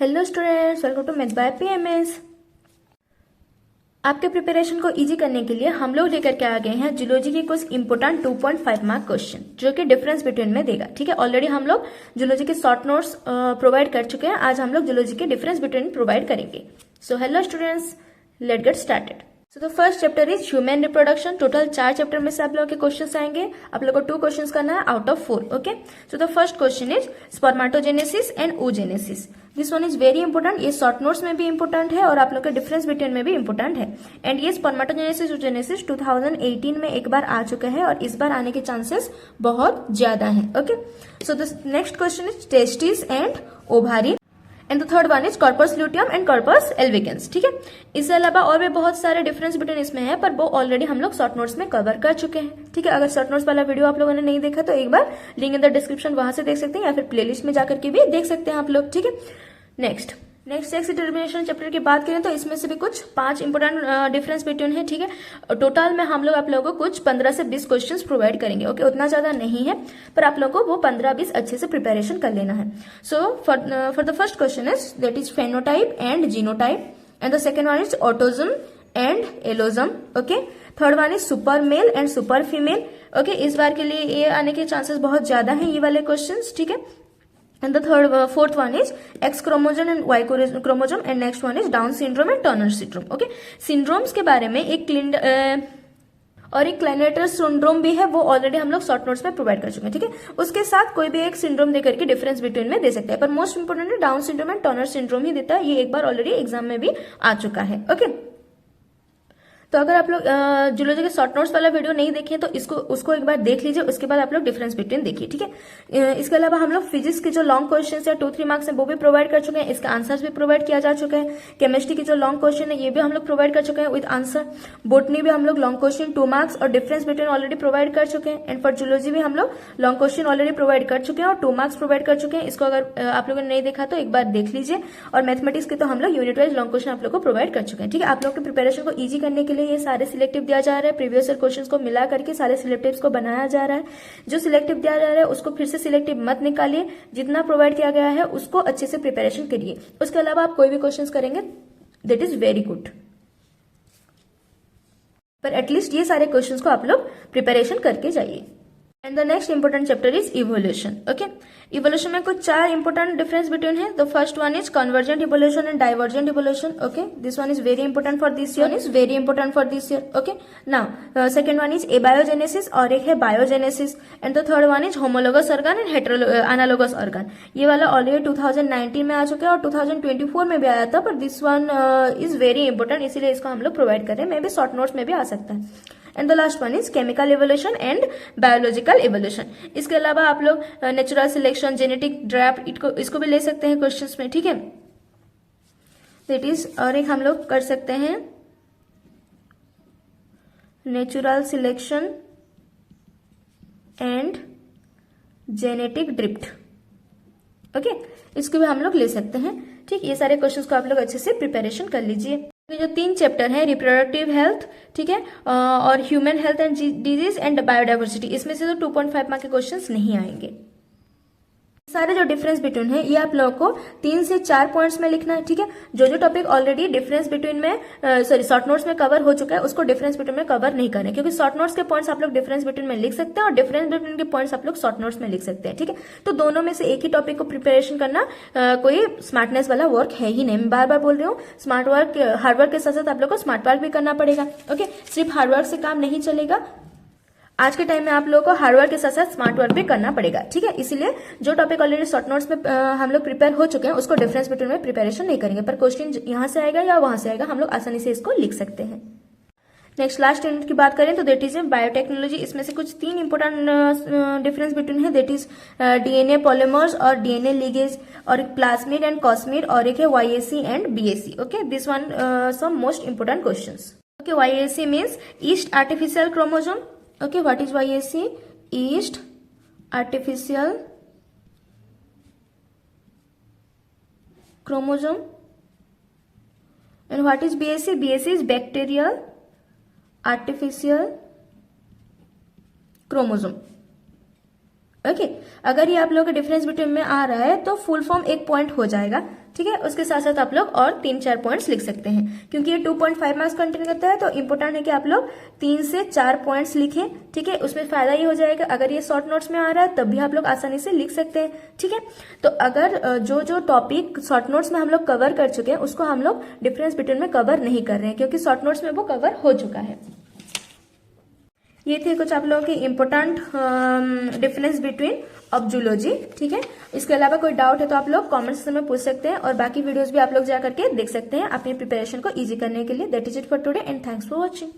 Hello students, welcome to math by PMS. आपके preparation को easy करने के लिए हम लोग लेकर के आ गए हैं जूलॉजी के कुछ इंपोर्टेंट 2.5 मार्क क्वेश्चन जो कि डिफरेंस बिटवीन में देगा। ठीक है, ऑलरेडी हम लोग जूलॉजी के शॉर्ट नोट्स प्रोवाइड कर चुके हैं। आज हम लोग जूलॉजी के डिफरेंस बिटवीन प्रोवाइड करेंगे। So hello students, let get started. So the first chapter is human reproduction. Total 4 chapter में से आप लोगों के क्वेश्चंस आएंगे। आप लोगों को 2 क्वेश्चंस करना है out of 4। Okay, so the first question is spermatogenesis and oogenesis। This one is very important. ये शॉर्ट नोट्स में भी इंपोर्टेंट है और आप लोग के डिफरेंस बिटवीन में भी इंपोर्टेंट है। एंड ये स्पर्मेटोजेनेसिस oogenesis 2018 में एक बार आ चुका है और इस बार आने के चांसेस बहुत ज्यादा है। Okay, so the next question is testis and ovary and the third one is corpus luteum and corpus albicans. ठीक है, इसके अलावा और भी बहुत सारे डिफरेंस बिटवीन इसमें है, पर वो ऑलरेडी हम लोग शॉर्ट नोट्स में कवर कर चुके हैं। ठीक है, अगर शॉर्ट नोट्स वाला वीडियो आप लोगों ने नहीं देखा तो एक बार लिंक इन द डिस्क्रिप्शन वहां से देख सकते हैं या फिर प्लेलिस्ट में जाकर के भी देख सकते हैं आप लोग। ठीक है, नेक्स्ट सेक्स डिटर्मिनेशन चैप्टर की बात करें तो इसमें से भी कुछ 5 इंपोर्टेंट डिफरेंस बिटवीन है। ठीक है, टोटल में हम लोग आप लोगों को कुछ 15 से 20 क्वेश्चंस प्रोवाइड करेंगे। ओके, उतना ज्यादा नहीं है, पर आप लोगों को वो 15-20 अच्छे से प्रिपरेशन कर लेना है। So for the first question is that is phenotype and genotype and the second one is autogamy and allogamy. Okay, third one is super male and super female. Okay, इस बार के लिए ये आने के चांसेस बहुत ज्यादा है, ये वाले क्वेश्चन। ठीक है, and the fourth one is X chromosome and Y chromosome and next one is Down syndrome and Turner syndrome. Okay, syndromes के बारे में एक क्लिनेटर सिंड्रोम भी है, वो ऑलरेडी हम लोग शॉर्ट नोट्स में प्रोवाइड कर चुके हैं। ठीक है, उसके साथ कोई भी एक सिंड्रोम देकर के डिफरेंस बिटवीन में दे सकते हैं, पर most important Down syndrome and Turner syndrome ही देता है। ये एक बार ऑलरेडी एग्जाम में भी आ चुका है। ओके, तो अगर आप लोग जूलॉजी के शॉर्ट नोट्स वाला वीडियो नहीं देखे तो उसको एक बार देख लीजिए, उसके बाद आप लोग डिफरेंस बिटवीन देखिए। ठीक है, इसके अलावा हम लोग फिजिक्स के जो लॉन्ग क्वेश्चन है 2-3 मार्क्स है वो भी प्रोवाइड कर चुके हैं, इसका आंसर्स भी प्रोवाइड किया जा चुका है। केमिस्ट्री की जो लॉन्ग क्वेश्चन है ये भी हम लोग प्रोवाइड कर चुके हैं विद आंसर। बोटनी भी हम लोग लॉन्ग क्वेश्चन 2 मार्क्स और डिफरेंस बिटवीन ऑलरेडी प्रोवाइड कर चुके हैं। एंड फॉर जूलॉजी भी हम लोग लॉन्ग क्वेश्चन ऑलरेडी प्रोवाइड कर चुके हैं और 2 मार्क्स प्रोवाइड कर चुके हैं। इसको अगर आप लोगों ने नहीं देखा तो एक बार देख लीजिए। और मैथमेटिक्स के तो हम लोग यूनिट वाइज लॉन्ग क्वेश्चन आप लोग को प्रोवाइड कर चुके हैं। ठीक है, आप लोग के प्रिपरेशन को ईजी करने के लिए ये सारे सिलेक्टिव दिया जा रहा है। प्रीवियस ईयर क्वेश्चंस को मिला करके सारे सिलेक्टिव्स को बनाया जा रहा है। जो सिलेक्टिव दिया जा रहा है उसको फिर से सिलेक्टिव मत निकालिए, जितना प्रोवाइड किया गया है उसको अच्छे से प्रिपरेशन करिए। उसके अलावा आप कोई भी क्वेश्चंस करेंगे दैट इज वेरी गुड, पर एटलीस्ट ये सारे क्वेश्चंस को आप लोग प्रिपरेशन करके जाइए। And the next important chapter is evolution. Okay, evolution में कुछ 4 इंपोर्टेंट डिफरेंस बिटवीन है। The first one is convergent evolution and divergent evolution. Okay, this one is very important for this year. Okay, now second one is abiogenesis और एक है biogenesis and the third one is homologous organ and analogous organ. ये वाला already 2019 में आ चुका है और 2024 में भी आया था, पर this one is very important, इसीलिए इसको हम लोग प्रोवाइड कर रहे हैं। मे बी शॉर्ट नोट्स में भी आ सकता है। And the last one is chemical evolution and biological evolution. इसके अलावा आप लोग नेचुरल सिलेक्शन, जेनेटिक ड्राफ्ट इसको भी ले सकते हैं क्वेश्चंस में। ठीक है, दैट इज, और एक हम लोग कर सकते हैं natural selection and genetic drift. Okay, इसको भी हम लोग ले सकते हैं। ठीक, ये सारे क्वेश्चंस को आप लोग अच्छे से प्रिपरेशन कर लीजिए। जो 3 चैप्टर है रिप्रोडक्टिव हेल्थ, ठीक है, और human health and disease and biodiversity, इसमें से तो 2.5 मार्क के क्वेश्चंस नहीं आएंगे। सारे जो डिफरेंस बिटवीन है ये आप लोगों को 3 से 4 पॉइंट्स में लिखना है। ठीक है, जो टॉपिक ऑलरेडी डिफरेंस बिटवीन में शॉर्ट नोट्स में कवर हो चुका है उसको डिफरेंस बिटवीन में कवर नहीं करें, क्योंकि शॉर्ट नोट्स के पॉइंट्स आप लोग डिफरेंस बिटवीन में लिख सकते हैं और डिफरेंस बिटवीन के पॉइंट्स आप लोग शॉर्ट नोट्स में लिख सकते हैं। ठीक है, तो दोनों में से एक ही टॉपिक को प्रिपरेशन करना कोई स्मार्टनेस वाला वर्क है ही नहीं। मैं बार बार बोल रही हूँ, स्मार्ट वर्क हार्ड वर्क के साथ साथ आप लोग को स्मार्ट वर्क भी करना पड़ेगा। ओके, सिर्फ हार्ड वर्क से काम नहीं चलेगा, आज के टाइम में आप लोगों को हार्ड वर्क के साथ साथ स्मार्ट वर्क भी करना पड़ेगा। ठीक है, इसीलिए जो टॉपिक ऑलरेडी शॉर्ट नोट्स में हम लोग प्रिपेयर हो चुके हैं उसको डिफरेंस बिटवीन में प्रिपरेशन नहीं करेंगे, पर क्वेश्चन यहाँ से आएगा या वहां से आएगा हम लोग आसानी से इसको लिख सकते हैं। नेक्स्ट लास्ट यूनिट की बात करें तो दैट इज बायोटेक्नोलॉजी। इसमें से कुछ 3 इंपोर्टेंट डिफरेंस बिटवीन है, दैट इज डीएनए पॉलीमर्स और डीएनए लीगेज और प्लाज्मिड एंड कॉस्मिड और एक है YAC एंड BAC। Okay, this one some most important questions. Okay, YAC means yeast artificial chromosome. Okay, what is YAC? Yeast artificial chromosome. And what is BAC? BAC is bacterial artificial chromosome. Okay अगर ये आप लोगों का difference between में आ रहा है तो full form एक पॉइंट हो जाएगा, ठीक है। उसके साथ साथ आप लोग और 3-4 पॉइंट्स लिख सकते हैं, क्योंकि ये 2.5 मार्क्स कंटेन करता है तो इंपॉर्टेंट है कि आप लोग 3 से 4 पॉइंट्स लिखें, ठीक है। उसमें फायदा ये हो जाएगा, अगर ये शॉर्ट नोट्स में आ रहा है तब भी आप लोग आसानी से लिख सकते हैं, ठीक है। तो अगर जो जो टॉपिक शॉर्ट नोट्स में हम लोग कवर कर चुके हैं उसको हम लोग डिफरेंस बिटवीन में कवर नहीं कर रहे हैं, क्योंकि शॉर्ट नोट्स में वो कवर हो चुका है। ये थे कुछ आप लोगों के important difference between of zoology, ठीक है। इसके अलावा कोई डाउट है तो आप लोग कमेंट सेक्शन में पूछ सकते हैं, और बाकी वीडियोस भी आप लोग जा करके देख सकते हैं अपनी प्रिपरेशन को इजी करने के लिए। That is it for today and thanks for watching.